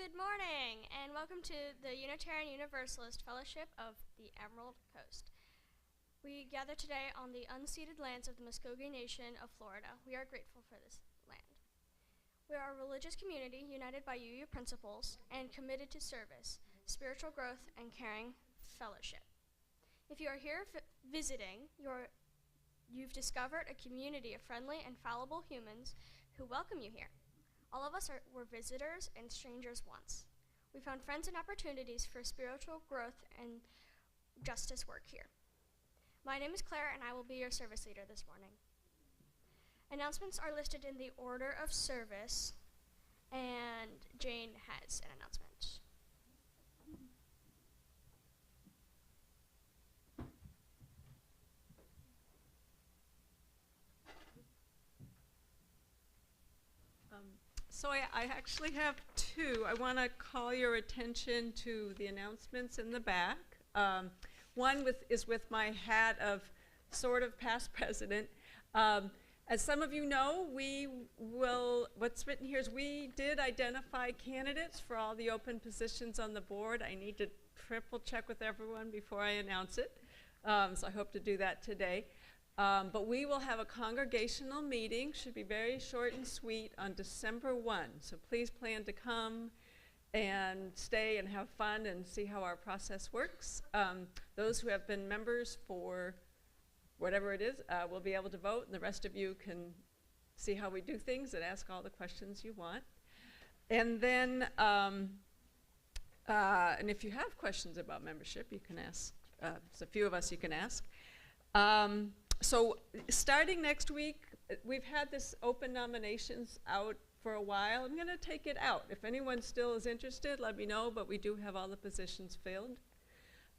Good morning, and welcome to the Unitarian Universalist Fellowship of the Emerald Coast. We gather today on the unceded lands of the Muskogee Nation of Florida. We are grateful for this land. We are a religious community united by UU principles and committed to service, spiritual growth, and caring fellowship. If you are here visiting, you've discovered a community of friendly and fallible humans who welcome you here. All of us were visitors and strangers once. We found friends and opportunities for spiritual growth and justice work here. My name is Claire, and I will be your service leader this morning. Announcements are listed in the order of service, and Jane has an announcement. So I actually have two. I want to call your attention to the announcements in the back. One is with my hat of sort of past president. As some of you know, what's written here is we did identify candidates for all the open positions on the board. I need to triple check with everyone before I announce it. So I hope to do that today. But we will have a congregational meeting, should be very short and sweet, on December 1. So please plan to come and stay and have fun and see how our process works. Those who have been members for whatever it is will be able to vote, and the rest of you can see how we do things and ask all the questions you want. And then, and if you have questions about membership, you can ask. There's a few of us you can ask. So starting next week, we've had this open nominations out for a while. I'm going to take it out. If anyone still is interested, let me know, but we do have all the positions filled.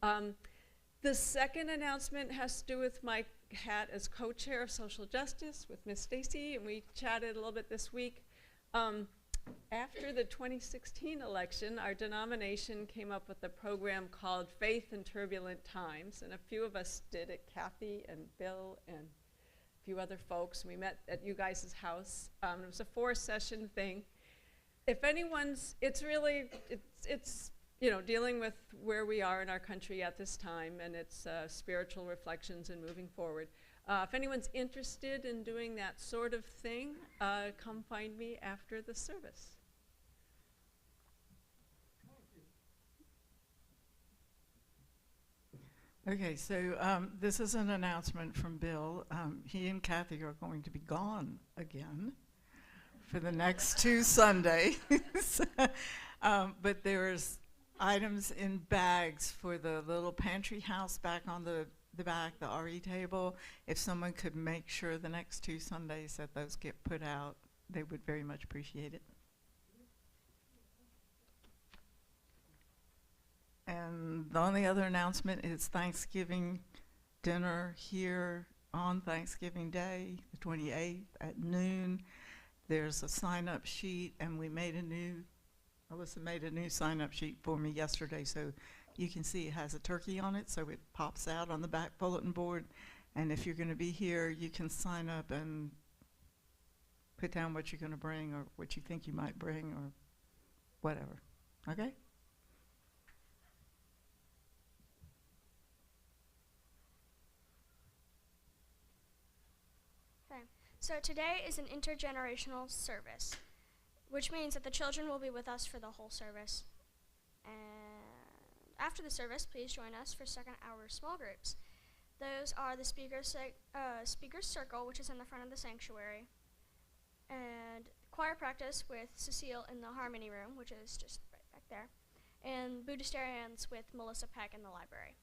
The second announcement has to do with my hat as co-chair of social justice with Miss Stacy, and we chatted a little bit this week. After the 2016 election, our denomination came up with a program called Faith in Turbulent Times, and a few of us did it, Kathy and Bill and a few other folks. We met at you guys' house. It was a 4-session thing. If anyone's, it's dealing with where we are in our country at this time, and it's spiritual reflections and moving forward. If anyone's interested in doing that sort of thing, come find me after the service. Okay, so this is an announcement from Bill. He and Kathy are going to be gone again for the next 2 Sundays. But there's items in bags for the little pantry house back on the back, the RE table. If someone could make sure the next 2 Sundays that those get put out, they would very much appreciate it. And the only other announcement is Thanksgiving dinner here on Thanksgiving Day, the 28th at noon. There's a sign-up sheet, and Alyssa made a new sign-up sheet for me yesterday, so you can see it has a turkey on it, so it pops out on the back bulletin board. And if you're going to be here, you can sign up and put down what you're going to bring or what you think you might bring or whatever. Okay? Okay. So today is an intergenerational service, which means that the children will be with us for the whole service. And after the service, please join us for second hour small groups. Those are the speakers circle, which is in the front of the sanctuary, and choir practice with Cecile in the harmony room, which is just right back there, and Buddhisterians with Melissa Peck in the library.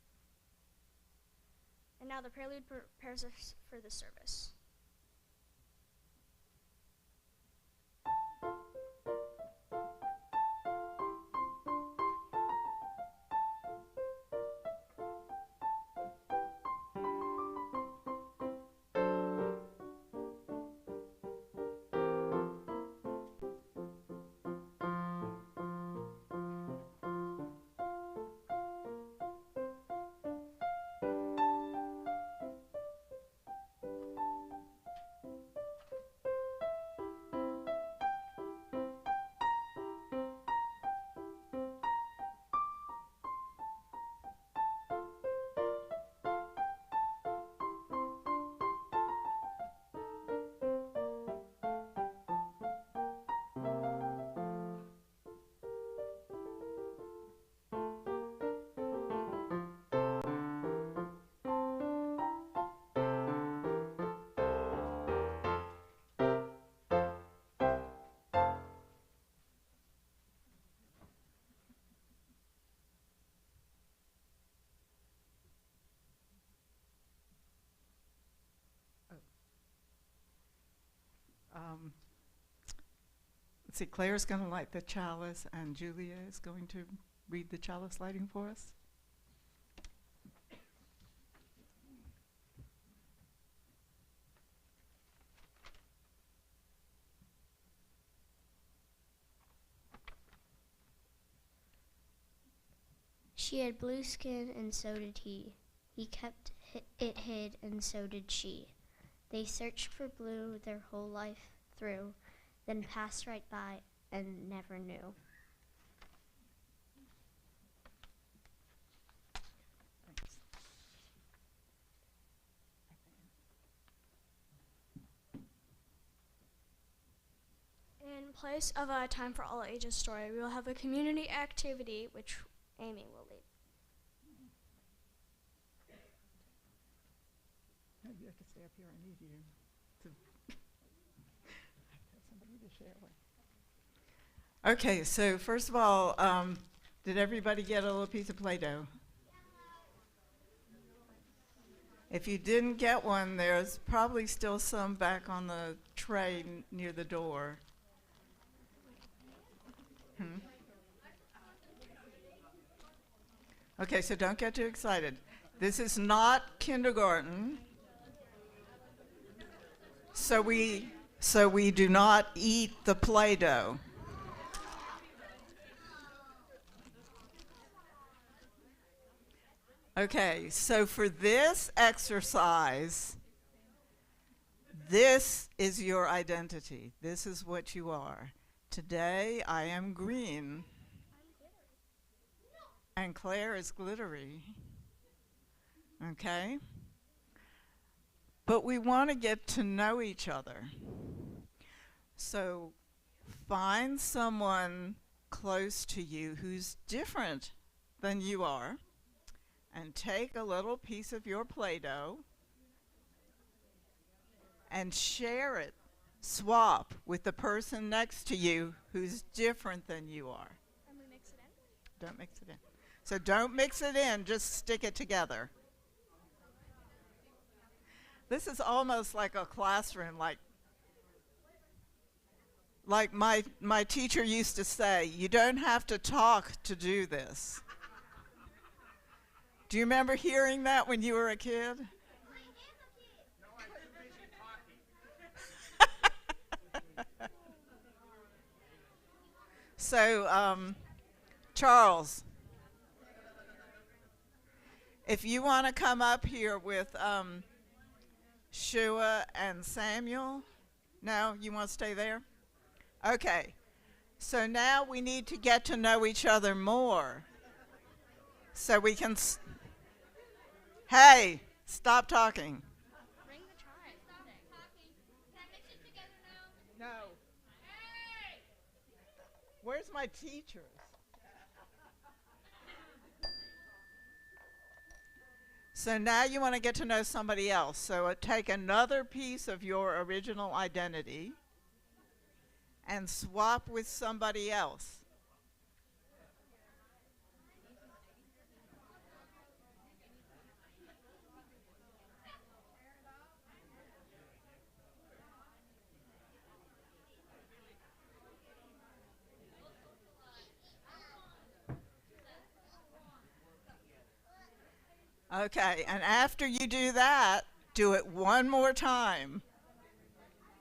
And now the prelude prepares us for the service. let's see, Claire's going to light the chalice, and Julia is going to read the chalice lighting for us. She had blue skin, and so did he. He kept it hid, and so did she. They searched for blue their whole life through, then passed right by and never knew. Thanks. In place of a Time for All Ages story, we will have a community activity which Amy will lead. No, you have to stay up here. I need you to have somebody to share with. Okay, so first of all, did everybody get a little piece of Play-Doh? If you didn't get one, there's probably still some back on the tray near the door. Okay, so don't get too excited. This is not kindergarten. So we do not eat the Play-Doh. Okay, so for this exercise, this is your identity. This is what you are. Today I am green. And Claire is glittery. Okay? But we want to get to know each other. So find someone close to you who's different than you are, and take a little piece of your Play-Doh and share it, swap with the person next to you who's different than you are. And we mix it in? Don't mix it in. So don't mix it in, just stick it together. This is almost like a classroom, like my teacher used to say, you don't have to talk to do this. Do you remember hearing that when you were a kid? So, Charles, if you want to come up here with Shua and Samuel. No, you want to stay there? Okay. So now we need to get to know each other more. So we can... Hey, stop talking. Bring the tribe. Stop talking. Can I mix it together now? No. Where's my teachers? So now you want to get to know somebody else. So take another piece of your original identity and swap with somebody else. Okay, and after you do that, do it one more time.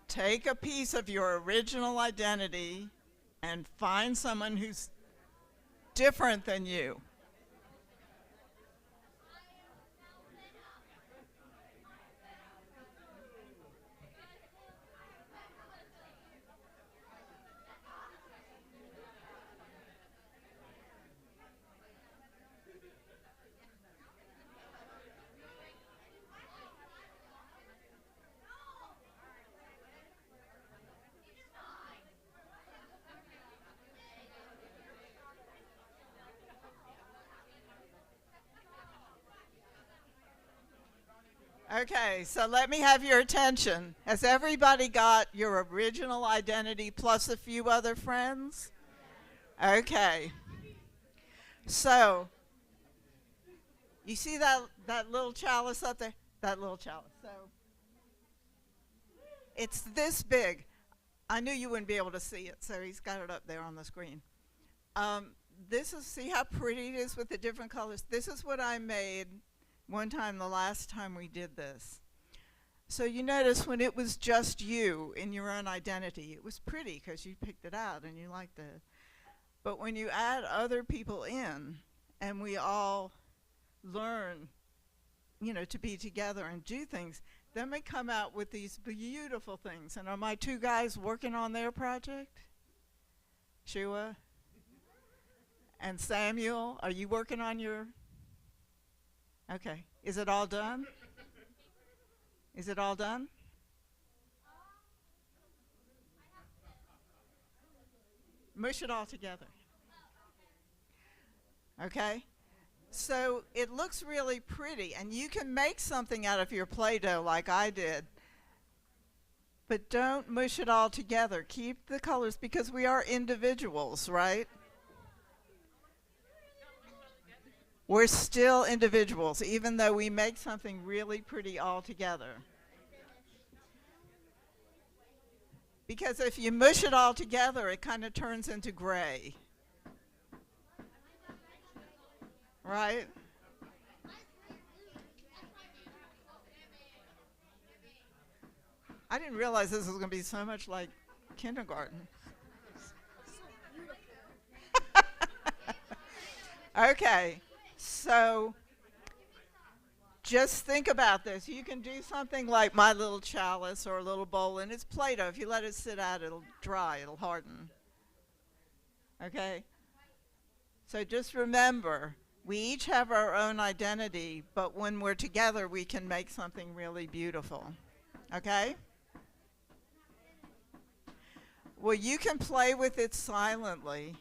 Take a piece of your original identity and find someone who's different than you. Okay, so let me have your attention. Has everybody got your original identity plus a few other friends? Okay. So, you see that little chalice up there? That little chalice. So, it's this big. I knew you wouldn't be able to see it, so he's got it up there on the screen. This is, see how pretty it is with the different colors? This is what I made one time, the last time we did this. So you notice when it was just you in your own identity, it was pretty because you picked it out and you liked it. But when you add other people in and we all learn, you know, to be together and do things, then we come out with these beautiful things. And are my two guys working on their project? Shua and Samuel, are you working on your? Okay. Is it all done? Is it all done? Mush it all together. Okay? So it looks really pretty, and you can make something out of your Play-Doh like I did. But don't mush it all together. Keep the colors because we are individuals, right? We're still individuals, even though we make something really pretty all together. Because if you mush it all together, it kind of turns into gray. Right? I didn't realize this was going to be so much like kindergarten. Okay, so just think about this. You can do something like my little chalice or a little bowl, and it's Play-Doh. If you let it sit out, it'll dry, it'll harden. Okay? So just remember, we each have our own identity, but when we're together, we can make something really beautiful. Okay? Well, you can play with it silently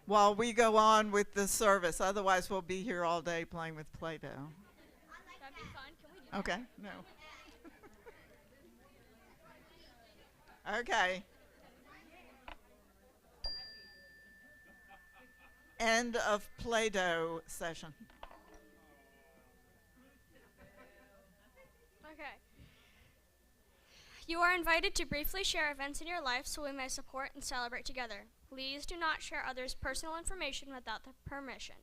while we go on with the service. Otherwise, we'll be here all day playing with Play-Doh. That'd be fun. Can we do that? Okay, no. Okay. End of Play-Doh session. Okay. You are invited to briefly share events in your life so we may support and celebrate together. Please do not share others' personal information without their permission.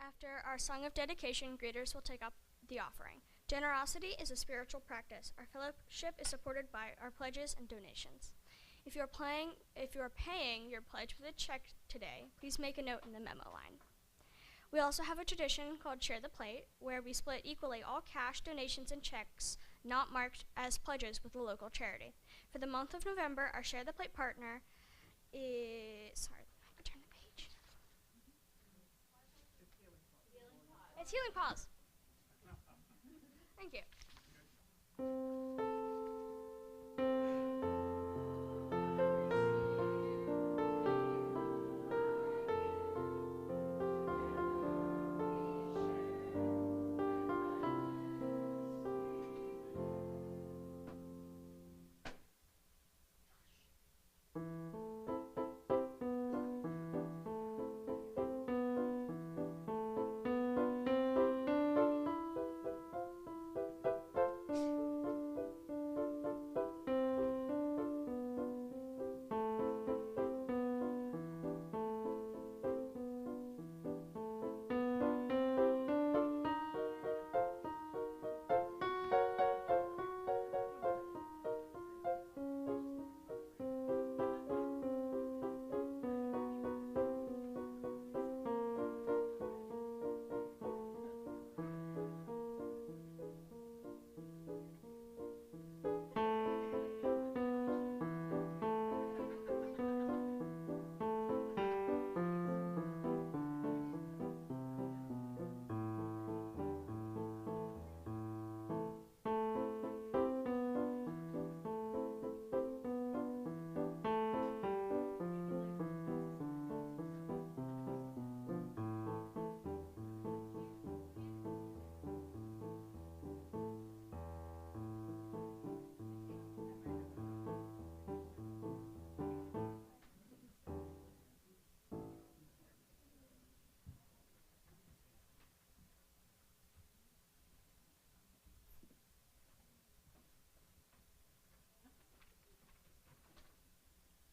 After our song of dedication, greeters will take up the offering. Generosity is a spiritual practice. Our fellowship is supported by our pledges and donations. If you are paying your pledge with a check today, please make a note in the memo line. We also have a tradition called Share the Plate, where we split equally all cash, donations, and checks not marked as pledges with a local charity. For the month of November, our Share the Plate partner is, sorry, I could turn the page. It's Healing Paws. Thank you.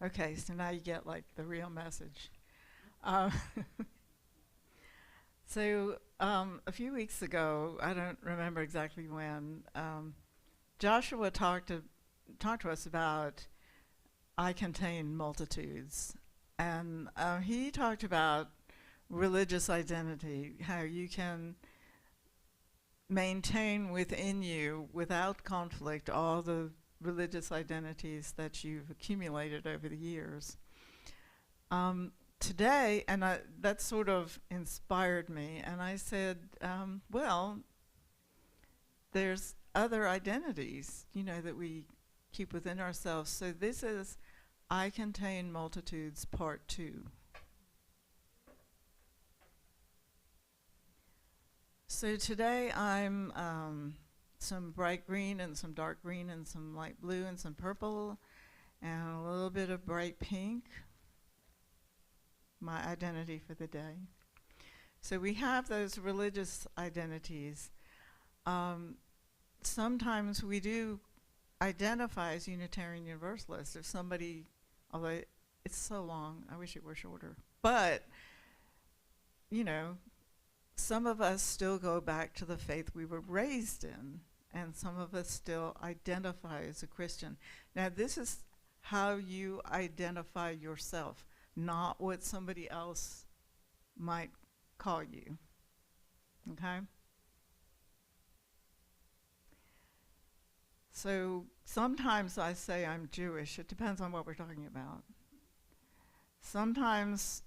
Okay, so now you get like the real message. Uh, a few weeks ago, I don't remember exactly when, Joshua talked to us about I contain multitudes. And he talked about religious identity, how you can maintain within you, without conflict, all the religious identities that you've accumulated over the years. Today, and that sort of inspired me, and I said, well, there's other identities, that we keep within ourselves. So this is I Contain Multitudes Part 2. So today I'm some bright green and some dark green and some light blue and some purple and a little bit of bright pink, my identity for the day. So we have those religious identities. Sometimes we do identify as Unitarian Universalists. If somebody, although it's so long, I wish it were shorter. But, some of us still go back to the faith we were raised in, and some of us still identify as a Christian. Now, this is how you identify yourself, not what somebody else might call you. Okay? So sometimes I say I'm Jewish. It depends on what we're talking about. Sometimes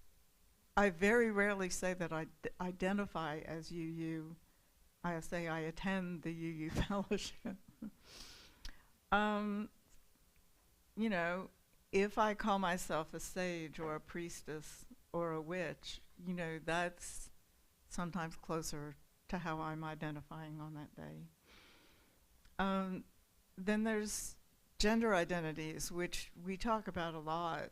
I very rarely say that I identify as UU. I say I attend the UU fellowship. If I call myself a sage or a priestess or a witch, that's sometimes closer to how I'm identifying on that day. Then there's gender identities, which we talk about a lot.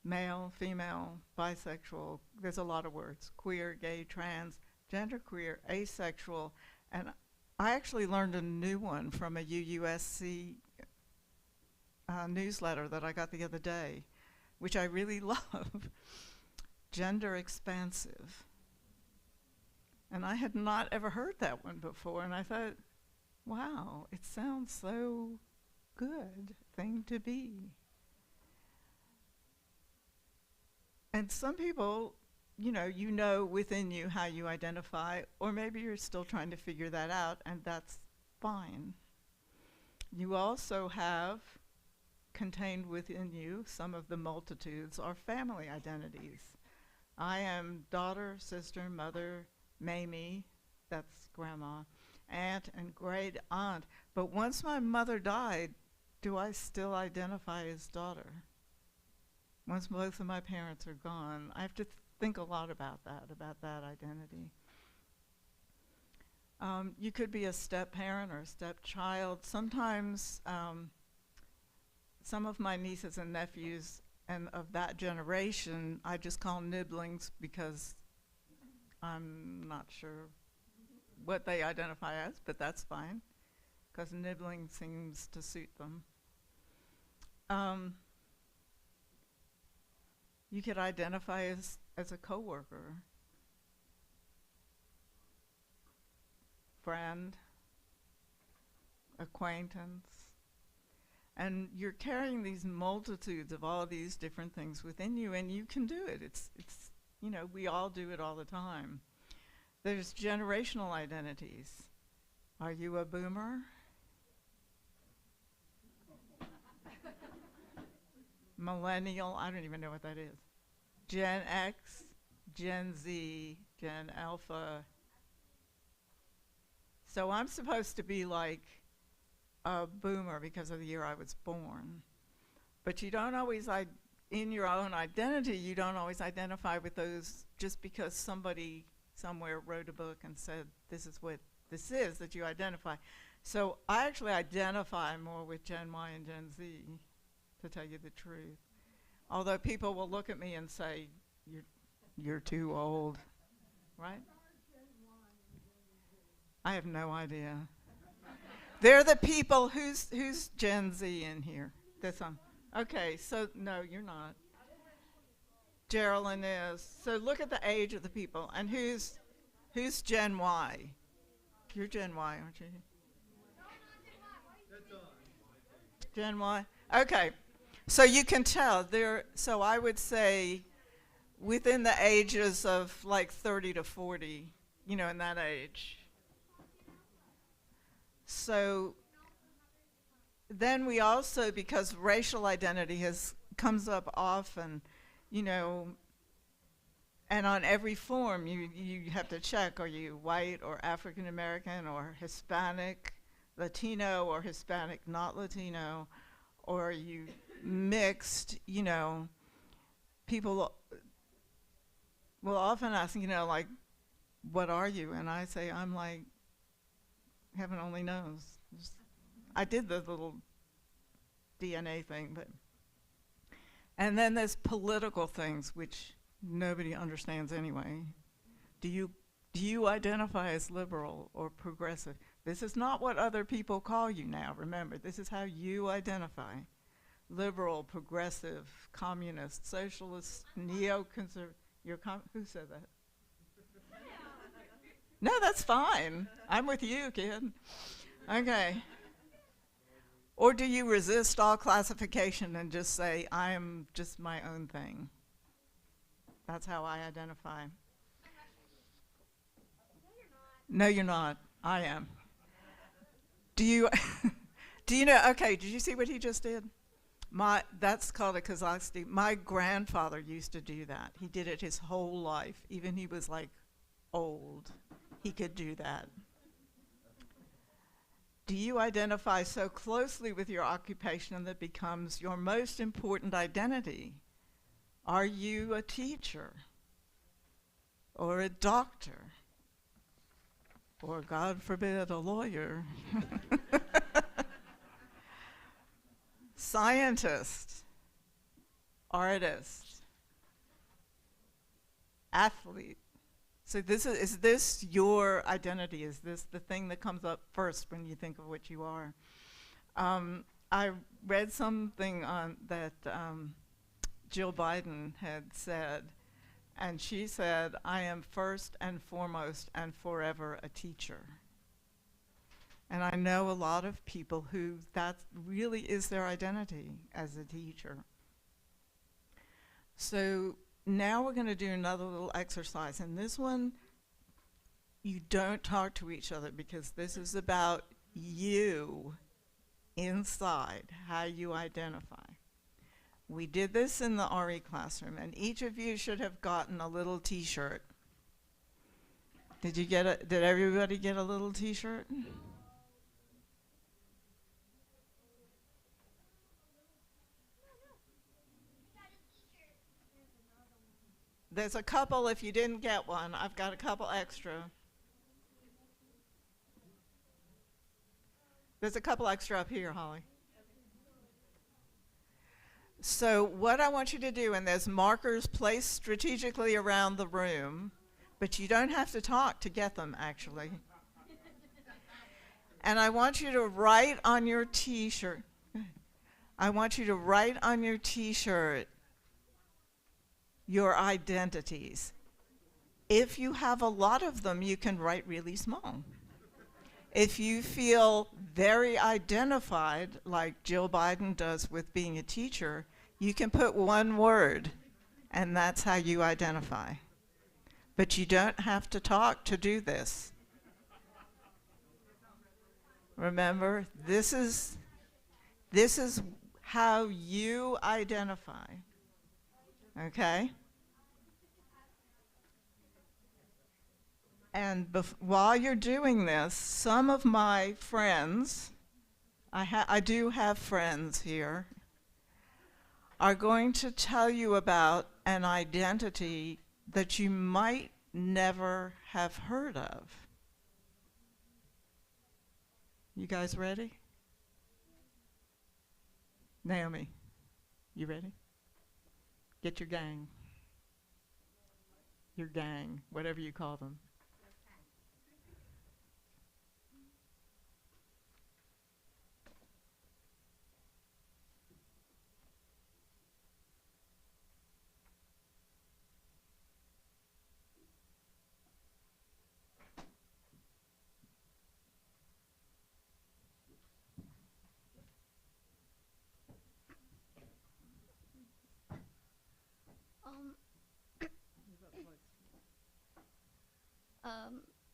Male, female, bisexual, there's a lot of words. Queer, gay, trans, genderqueer, asexual, and I actually learned a new one from a UUSC newsletter that I got the other day, which I really love. Gender expansive. And I had not ever heard that one before, and I thought, wow, it sounds so good thing to be. And some people, you know within you how you identify, or maybe you're still trying to figure that out, and that's fine. You also have contained within you some of the multitudes or family identities. I am daughter, sister, mother, Mamie, that's grandma, aunt, and great aunt. But once my mother died, do I still identify as daughter? Once both of my parents are gone, I have to think a lot about that identity. You could be a step-parent or a step-child. Sometimes some of my nieces and nephews and of that generation, I just call nibblings because I'm not sure what they identify as, but that's fine, because nibbling seems to suit them. You could identify as a coworker, friend, acquaintance, and you're carrying these multitudes of all these different things within you, and you can do it. It's we all do it all the time. There's generational identities. Are you a boomer? Millennial, I don't even know what that is. Gen X, Gen Z, Gen Alpha. So I'm supposed to be like a boomer because of the year I was born. But you don't always, in your own identity, you don't always identify with those just because somebody somewhere wrote a book and said, this is what this is that you identify. So I actually identify more with Gen Y and Gen Z, to tell you the truth. Although people will look at me and say, you're too old, right? I have no idea. They're the people, who's Gen Z in here? This one. Okay, so no, you're not. Geraldine is. So look at the age of the people, and who's Gen Y? You're Gen Y, aren't you? Gen Y? Okay. So you can tell so I would say within the ages of like 30 to 40, in that age. So then we also, because racial identity comes up often, and on every form you have to check, are you white or African American or Hispanic, Latino or Hispanic, not Latino, or are you mixed? People will often ask, like, what are you? And I say, I'm like, heaven only knows. I did the little DNA thing, and then there's political things which nobody understands anyway. Do you identify as liberal or progressive? This is not what other people call you now. Remember, this is how you identify. Liberal, progressive, communist, socialist, neoconservative. Who said that? No, that's fine. I'm with you, kid. Okay. Or do you resist all classification and just say, I am just my own thing? That's how I identify. No, you're not. I am. Do you know, okay, did you see what he just did? That's called a Kazakhstan. My grandfather used to do that. He did it his whole life. Even he was like old. He could do that. Do you identify so closely with your occupation that it becomes your most important identity? Are you a teacher? Or a doctor? Or, God forbid, a lawyer? Scientist? Artist? Athlete? So is this your identity? Is this the thing that comes up first when you think of what you are? I read something on that Jill Biden had said, And she said, I am first and foremost and forever a teacher. And I know a lot of people who that really is their identity as a teacher. So now we're going to do another little exercise. And this one, you don't talk to each other because this is about you inside, how you identify. We did this in the RE classroom, and each of you should have gotten a little t-shirt. Did everybody get a little t-shirt? There's a couple, if you didn't get one, I've got a couple extra. There's a couple extra up here, Holly. So what I want you to do, and there's markers placed strategically around the room, but you don't have to talk to get them, actually. And I want you to write on your t-shirt, your identities. If you have a lot of them, you can write really small. If you feel very identified, like Jill Biden does with being a teacher, you can put one word, and that's how you identify. But you don't have to talk to do this. Remember, this is how you identify. Okay? And while you're doing this, some of my friends, I do have friends here, are going to tell you about an identity that you might never have heard of. You guys ready? Naomi, you ready? Get your gang. Your gang, whatever you call them.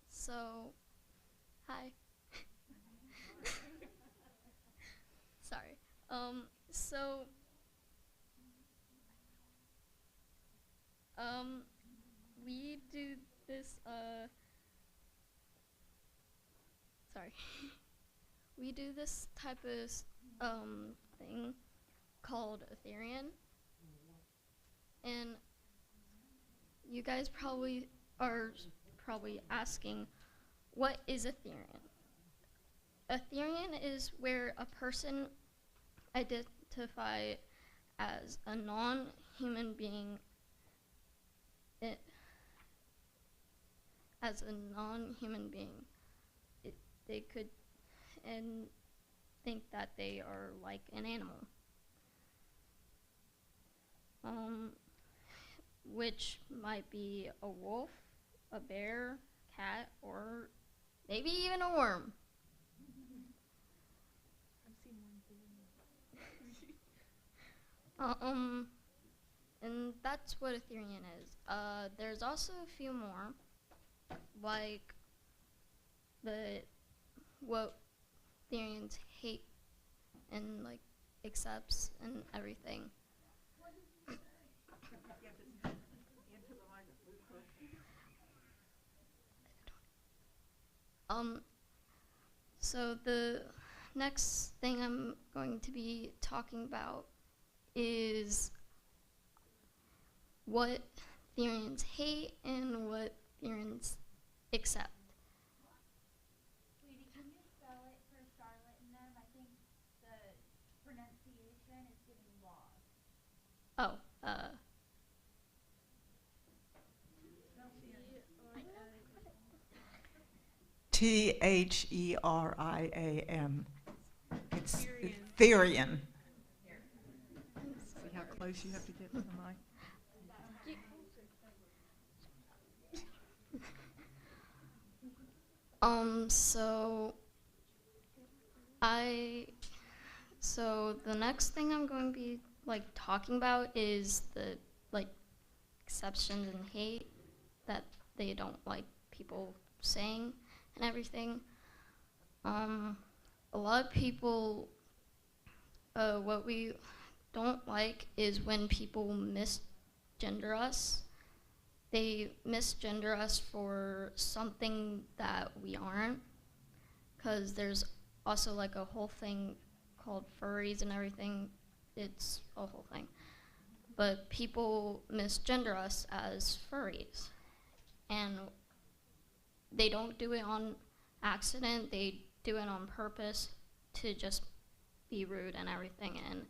So, hi. Sorry. We do this, sorry. We do this type of, thing called Ethereum. And you guys are asking, what is Ethereum? Ethereum is where a person identifies as a non-human being, they could and think that they are like an animal, which might be a wolf, a bear, cat, or maybe even a worm. And that's what Ethereum is. There's also a few more, like what Ethereans hate and like accepts and everything. So the next thing I'm going to be talking about is what Ethereans hate and what Ethereans accept. Sweetie, can you spell it for Charlotte and them? I think the pronunciation is getting lost. Oh, Therian. It's Therian. See how close you have to get to the mic? So the next thing I'm going to be like talking about is the like exceptions and hate that they don't like people saying and everything. A lot of people, what we don't like is when people misgender us. They misgender us for something that we aren't, because there's also like a whole thing called furries and everything. It's a whole thing. But people misgender us as furries. And they don't do it on accident, they do it on purpose to just be rude and everything. And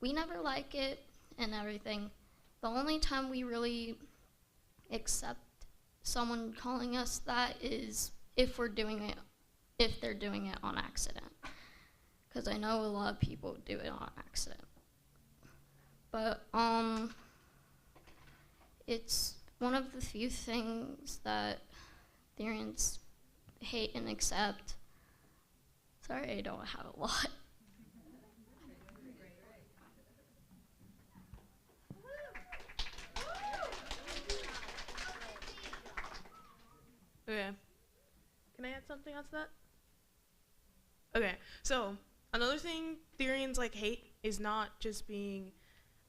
we never like it and everything. The only time we really accept someone calling us that is if they're doing it on accident. Because I know a lot of people do it on accident. But it's one of the few things that Therians hate and accept. Sorry, I don't have a lot. Okay. Can I add something else to that? Okay, so another thing Therians like hate is not just being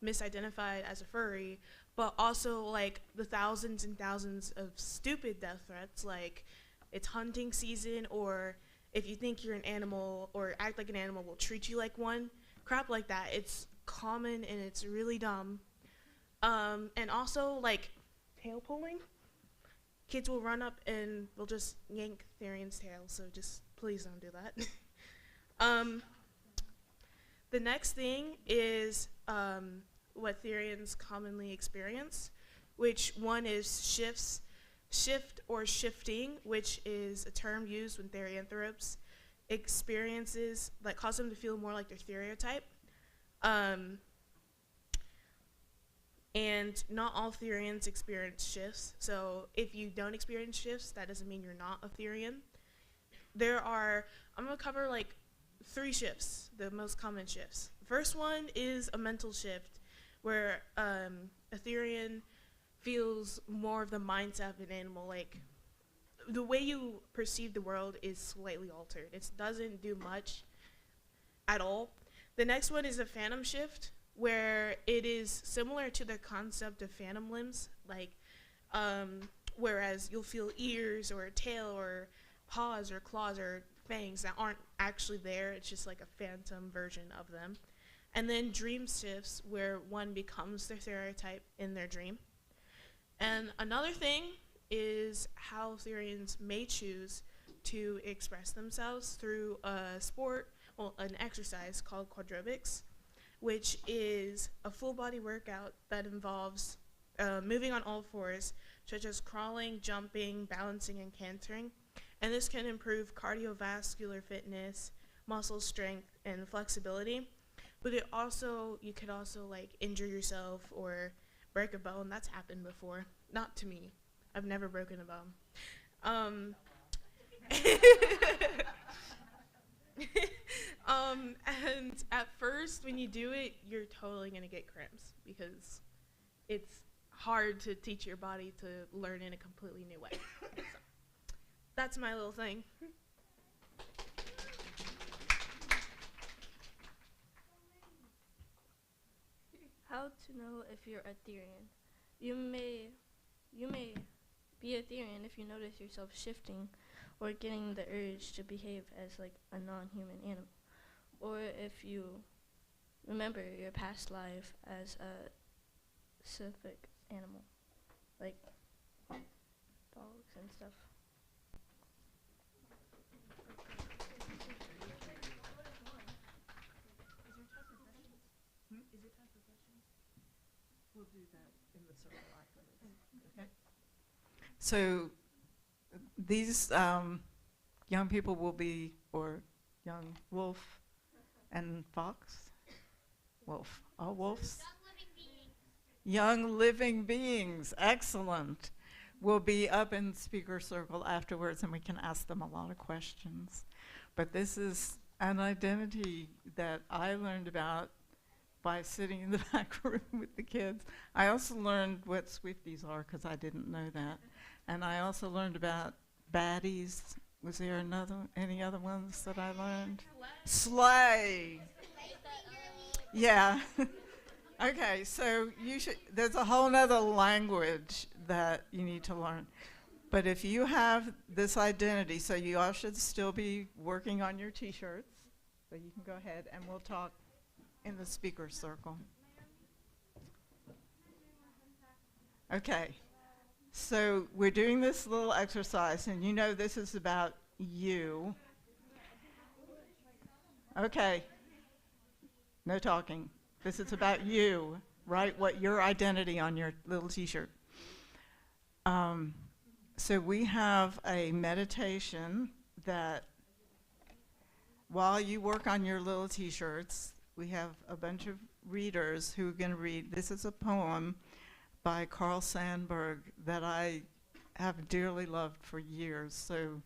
misidentified as a furry, but also like the thousands and thousands of stupid death threats, like it's hunting season, or if you think you're an animal or act like an animal, we'll treat you like one. Crap like that. It's common and it's really dumb. And also like tail pulling. Kids will run up and they'll just yank Therian's tail, so just please don't do that. The next thing is what Therians commonly experience, which one is shift or shifting, which is a term used when Therianthropes experiences that cause them to feel more like their stereotype. And not all Therians experience shifts. So if you don't experience shifts, that doesn't mean you're not a Therian. I'm gonna cover like 3 shifts, the most common shifts. The first one is a mental shift, where a Therian feels more of the mindset of an animal. Like the way you perceive the world is slightly altered. It doesn't do much at all. The next one is a phantom shift, where it is similar to the concept of phantom limbs, like whereas you'll feel ears or a tail or paws or claws or fangs that aren't actually there. It's just like a phantom version of them. And then dream shifts, where one becomes their stereotype in their dream. And another thing is how Therians may choose to express themselves through a sport, an exercise called quadrobics, which is a full body workout that involves moving on all fours, such as crawling, jumping, balancing, and cantering. And this can improve cardiovascular fitness, muscle strength, and flexibility. But you could also like injure yourself or break a bone. That's happened before. Not to me. I've never broken a bone. And at first, when you do it, you're totally gonna get cramps because it's hard to teach your body to learn in a completely new way. So, that's my little thing. How to know if you're a Therian? You may be a Therian if you notice yourself shifting or getting the urge to behave as like a non-human animal, or if you remember your past life as a specific animal, like dogs and stuff. We'll do that in the circle afterwards. Okay. So these young people will be, or young wolf and fox? Wolf. All wolves? Young living beings. Excellent. will be up in speaker circle afterwards, and we can ask them a lot of questions. But this is an identity that I learned about by sitting in the back room with the kids. I also learned what Swifties are, because I didn't know that. And I also learned about baddies. Was there any other ones that I learned? Slay. Yeah. Okay, so there's a whole nother language that you need to learn. But if you have this identity, so you all should still be working on your t-shirts. So you can go ahead and we'll talk in the speaker circle. Okay, so we're doing this little exercise, and you know this is about you. Okay, no talking. This is about you. Write what your identity on your little t-shirt. So we have a meditation that while you work on your little t-shirts, we have a bunch of readers who are going to read. This is a poem by Carl Sandburg that I have dearly loved for years. So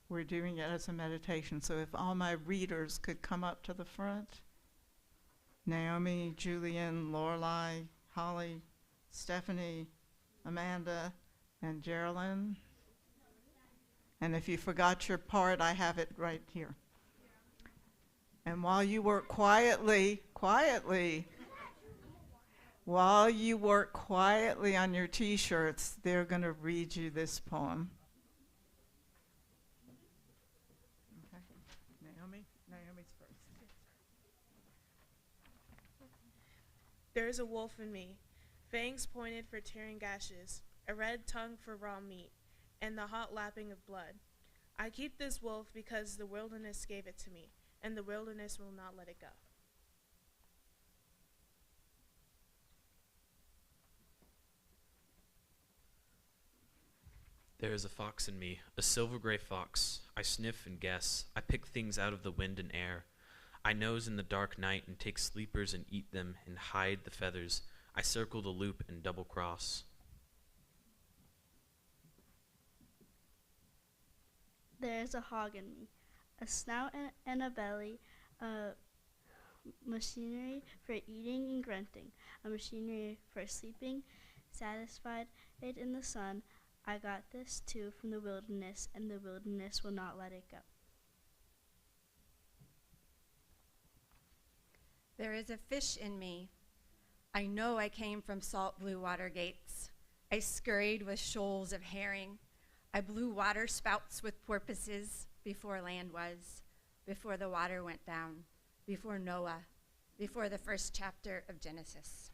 we're doing it as a meditation. So if all my readers could come up to the front. Naomi, Julian, Lorelei, Holly, Stephanie, Amanda, and Geraldine. And if you forgot your part, I have it right here. And while you work quietly, while you work quietly on your t-shirts, they're going to read you this poem. Okay. Naomi's first. There is a wolf in me, fangs pointed for tearing gashes, a red tongue for raw meat, and the hot lapping of blood. I keep this wolf because the wilderness gave it to me, and the wilderness will not let it go. There is a fox in me, a silver-gray fox. I sniff and guess. I pick things out of the wind and air. I nose in the dark night and take sleepers and eat them and hide the feathers. I circle the loop and double-cross. There is a hog in me, a snout and a belly, a machinery for eating and grunting, a machinery for sleeping, satisfied it in the sun. I got this too from the wilderness, and the wilderness will not let it go. There is a fish in me. I know I came from salt blue water gates. I scurried with shoals of herring. I blew water spouts with porpoises before land was, before the water went down, before Noah, before the first chapter of Genesis.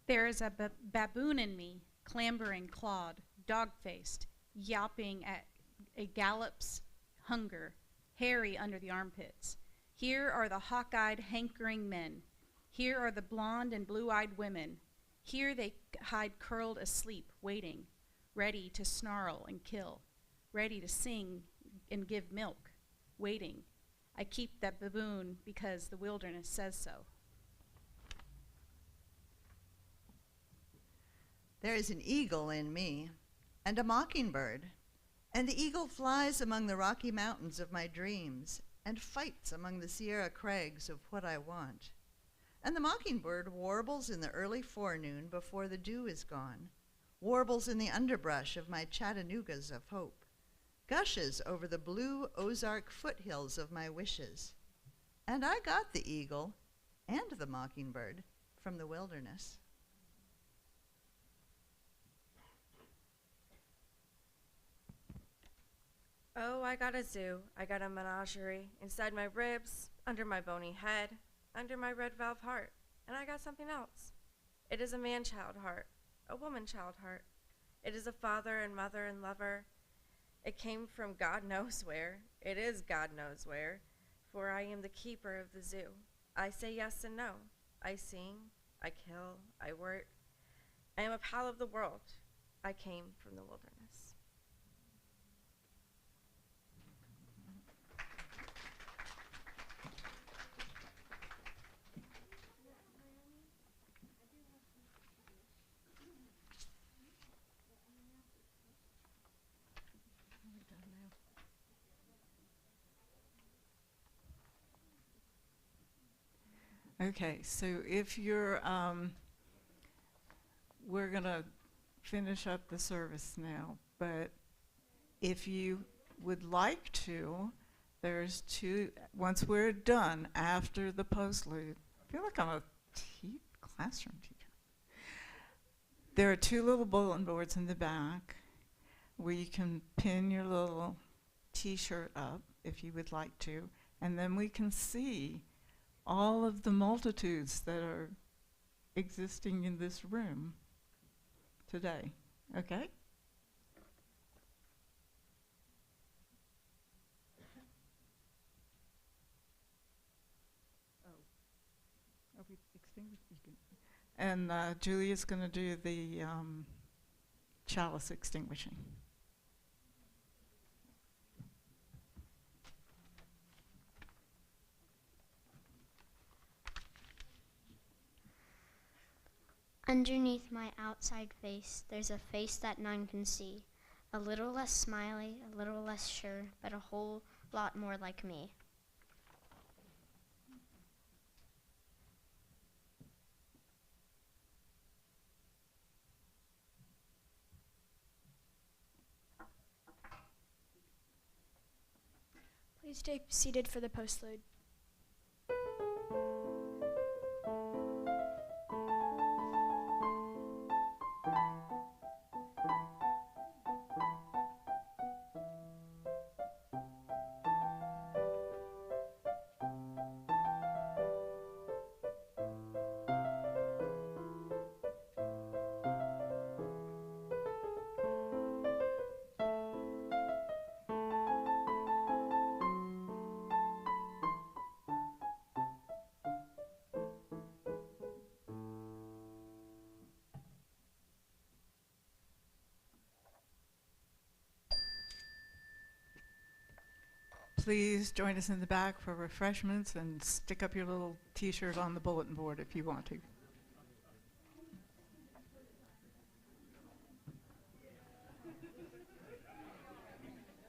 There is a baboon in me, clambering, clawed, dog-faced, yelping at a gallop's hunger, hairy under the armpits. Here are the hawk-eyed, hankering men. Here are the blonde and blue-eyed women. Here they hide curled asleep, waiting, ready to snarl and kill, ready to sing and give milk, waiting. I keep that baboon because the wilderness says so. There is an eagle in me, and a mockingbird, and the eagle flies among the Rocky Mountains of my dreams, and fights among the Sierra crags of what I want. And the mockingbird warbles in the early forenoon before the dew is gone, warbles in the underbrush of my Chattanoogas of hope, gushes over the blue Ozark foothills of my wishes. And I got the eagle and the mockingbird from the wilderness. Oh, I got a zoo. I got a menagerie inside my ribs, under my bony head, under my red valve heart. And I got something else. It is a man-child heart, a woman-child heart. It is a father and mother and lover. It came from God knows where. It is God knows where. For I am the keeper of the zoo. I say yes and no. I sing, I kill, I work. I am a pal of the world. I came from the wilderness. Okay, so if you're, we're going to finish up the service now, but if you would like to, there's two, once we're done after the postlude, I feel like I'm a classroom teacher. There are two little bulletin boards in the back where you can pin your little t-shirt up if you would like to, and then we can see all of the multitudes that are existing in this room today. Okay? Are we extinguished? And Julia's going to do the chalice extinguishing. Underneath my outside face, there's a face that none can see. A little less smiley, a little less sure, but a whole lot more like me. Please stay seated for the postlude. Please join us in the back for refreshments and stick up your little t-shirt on the bulletin board if you want to.